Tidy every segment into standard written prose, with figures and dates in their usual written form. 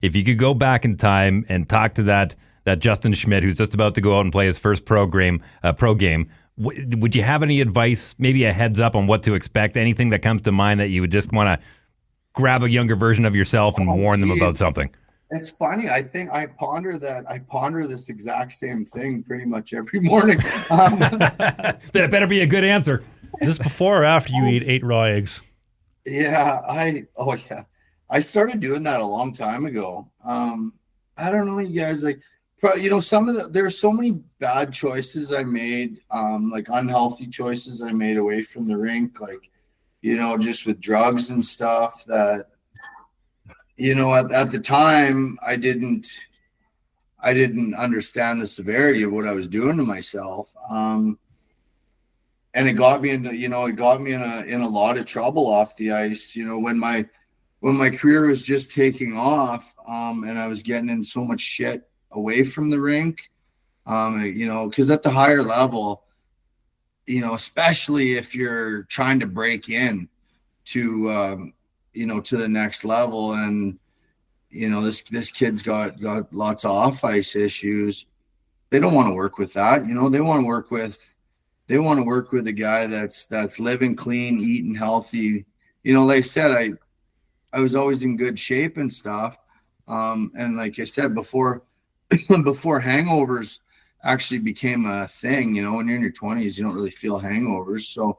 If you could go back in time and talk to that Justin Schmidt who's just about to go out and play his first pro game, would you have any advice, maybe a heads up on what to expect? Anything that comes to mind that you would just want to grab a younger version of yourself and warn them about something? It's funny. I think I ponder that. I ponder this exact same thing pretty much every morning. That better be a good answer. Is this before or after you eat 8 raw eggs? Yeah, I started doing that a long time ago. I don't know, you guys, like, there's so many bad choices I made, like unhealthy choices I made away from the rink, like, just with drugs and stuff that, at the time I didn't understand the severity of what I was doing to myself. And it got me into, in a lot of trouble off the ice, when my career was just taking off, and I was getting in so much shit away from the rink, because at the higher level, especially if you're trying to break in to, to the next level, and, this kid's got lots of off ice issues. They don't want to work with that. They want to work with a guy that's living clean, eating healthy. Like I said, I was always in good shape and stuff. And like I said, before hangovers actually became a thing, when you're in your 20s, you don't really feel hangovers. So,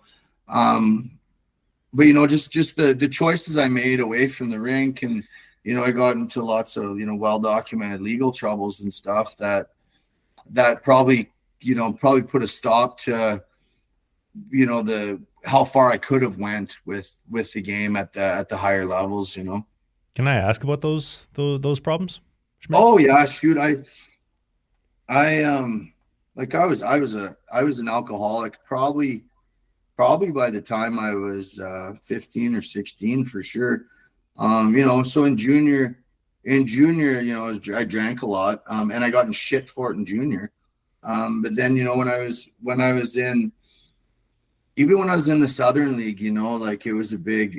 but just the choices I made away from the rink, and, I got into lots of, well-documented legal troubles and stuff that probably put a stop to, how far I could have went with the game at the higher levels. Can I ask about those problems, Schmidt? Oh yeah, shoot. I was an alcoholic probably by the time I was 15 or 16 for sure. So in junior, I drank a lot, and I got in shit for it in junior. But then, when I was in the Southern League, like it was a big,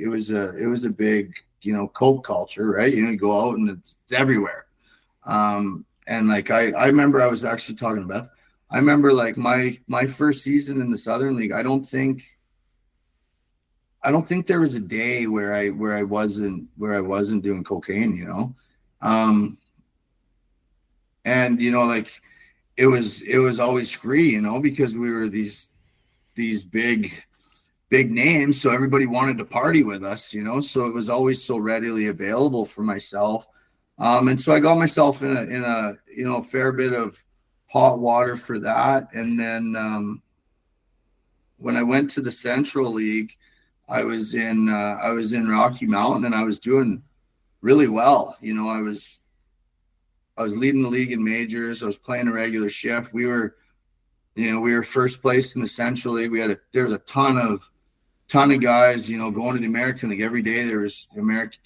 Coke culture, right? You go out and it's everywhere. And like, I remember I was actually talking to Beth. I remember like my first season in the Southern League, I don't think there was a day where I wasn't doing cocaine, and, like it was always free, because we were these big names. So everybody wanted to party with us, so it was always so readily available for myself. And so I got myself in a fair bit of hot water for that. And then, when I went to the Central League, I was in Rocky Mountain, and I was doing really well. I was leading the league in majors. I was playing a regular shift. We were first place in the Central League. There was a ton of guys, going to the American League every day. There was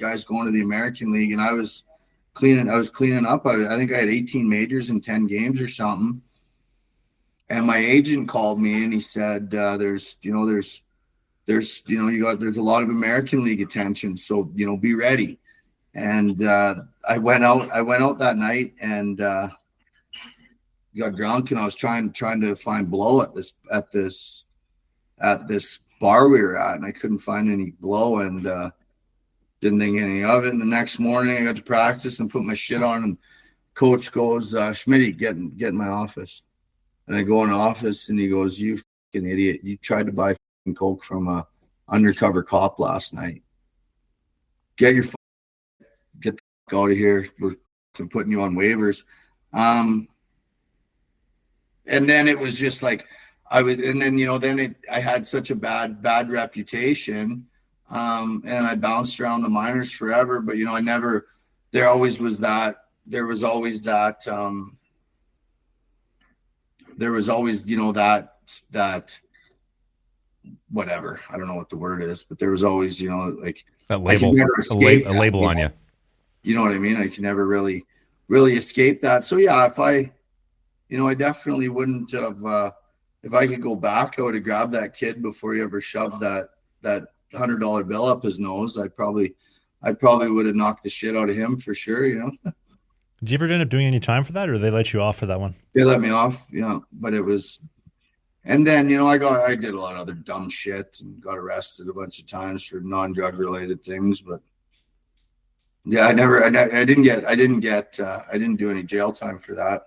guys going to the American League, and I was cleaning up. I think I had 18 majors in 10 games or something. And my agent called me, and he said, there's a lot of American League attention, so be ready. And I went out that night and got drunk, and I was trying to find blow at this bar we were at, and I couldn't find any blow, and didn't think anything of it. And the next morning I got to practice and put my shit on, and coach goes, Schmitty, get in my office. And I go in the office, and he goes, "You fucking idiot, you tried to buy fucking coke from a undercover cop last night. Get the fuck out of here. We're putting you on waivers." And then it was just like I had such a bad reputation, and I bounced around the minors forever. But there was always that whatever, I don't know what the word is, but there was always like that label, a label on you. You know what I mean? I can never really escape that. So yeah, if I definitely wouldn't have. If I could go back, I would have grabbed that kid before he ever shoved that $100 bill up his nose. I probably I probably would have knocked the shit out of him for sure, you know. Did you ever end up doing any time for that, or they let you off for that one? They let me off, you know, but it was, and then, you know, I did a lot of other dumb shit and got arrested a bunch of times for non-drug related things, but yeah, I didn't do any jail time for that,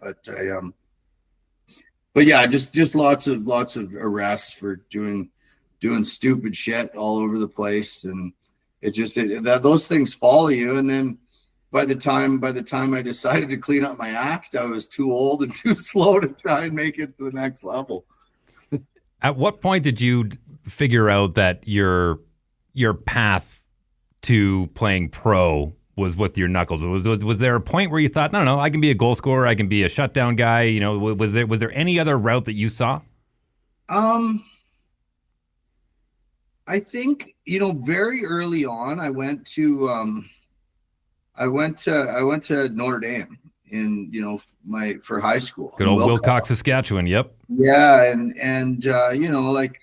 but yeah, just lots of arrests for doing stupid shit all over the place, and those things follow you, and then by the time I decided to clean up my act, I was too old and too slow to try and make it to the next level. At what point did you figure out that your path to playing pro was with your knuckles? Was there a point where you thought, no, I can be a goal scorer, I can be a shutdown guy? You know, was there any other route that you saw? I think, you know, very early on, I went to Notre Dame for high school. Good old Wilcox, Saskatchewan. Yep. Yeah, and you know, like,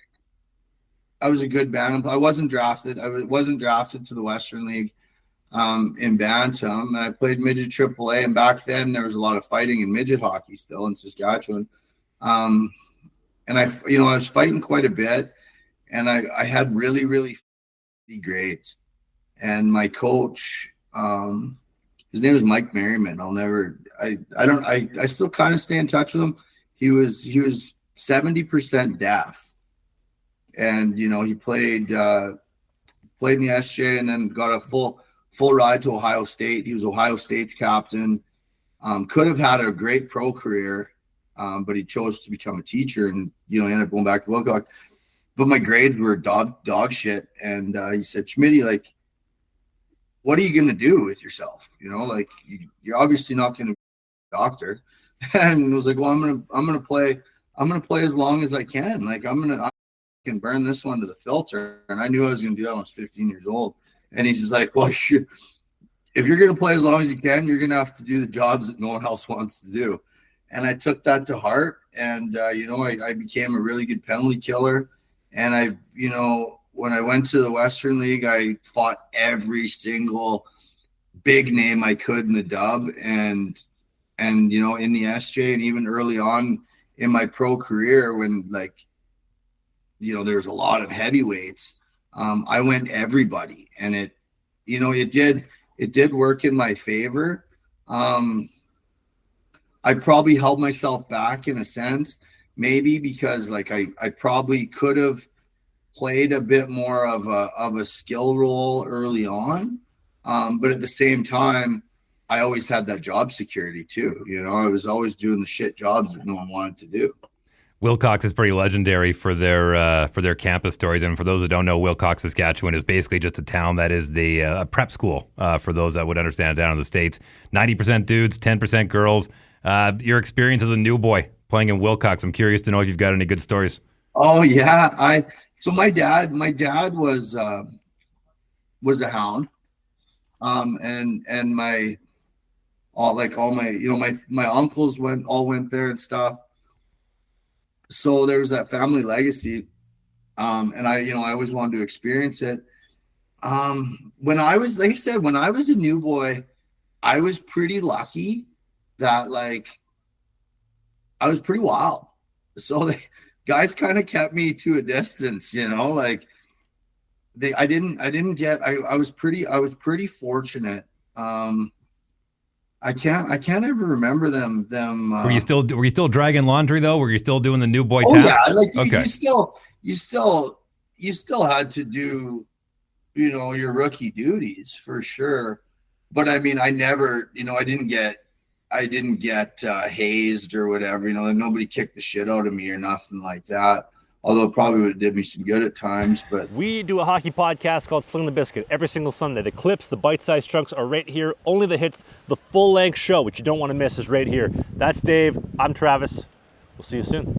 I was a good bantam. I wasn't drafted. Wasn't drafted to the Western League in bantam. I played midget AAA, and back then there was a lot of fighting in midget hockey still in Saskatchewan. And I was fighting quite a bit, and I had really, really grades. And my coach, his name was Mike Merriman. I still kind of stay in touch with him. He was 70% deaf, and you know, he played in the SJ, and then got a full ride to Ohio State. He was Ohio State's captain. Could have had a great pro career, but he chose to become a teacher, and you know, ended up going back to Wilcox. But my grades were dog shit, and he said, "Schmitty, like, what are you going to do with yourself? You know, like, you're obviously not going to be a doctor." And I was like, well, I'm going to play as long as I can. Like, I can burn this one to the filter. And I knew I was going to do that when I was 15 years old. And he's just like, well, if you're going to play as long as you can, you're going to have to do the jobs that no one else wants to do. And I took that to heart. And, you know, I became a really good penalty killer. And when I went to the Western League, I fought every single big name I could in the dub, and you know, in the SJ, and even early on in my pro career, when, like, you know, there was a lot of heavyweights, I went everybody, and it did work in my favor. I probably held myself back in a sense, maybe because, like, I probably could have played a bit more of a skill role early on, but at the same time, I always had that job security too. You know, I was always doing the shit jobs that no one wanted to do. Wilcox is pretty legendary for their campus stories, and for those that don't know, Wilcox, Saskatchewan is basically just a town that is the prep school for those that would understand it down in the States. 90% dudes, 10% girls. Your experience as a new boy playing in Wilcox, I'm curious to know if you've got any good stories. Oh yeah, so my dad was a hound, and all my uncles went there and stuff. So there was that family legacy, and I always wanted to experience it. When I was, like I said, when I was a new boy, I was pretty lucky that, like, I was pretty wild. So guys kind of kept me to a distance, you know, like, I was pretty fortunate. I can't ever remember them. Were you still dragging laundry though? Were you still doing the new boy oh tasks? Yeah, like, okay. you still had to do, you know, your rookie duties for sure. But I mean, I never, you know, I didn't get hazed or whatever, you know, and nobody kicked the shit out of me or nothing like that. Although it probably would have did me some good at times. But we do a hockey podcast called Sling the Biscuit every single Sunday. The clips, the bite-sized chunks are right here. Only the hits, the full-length show, which you don't want to miss, is right here. That's Dave. I'm Travis. We'll see you soon.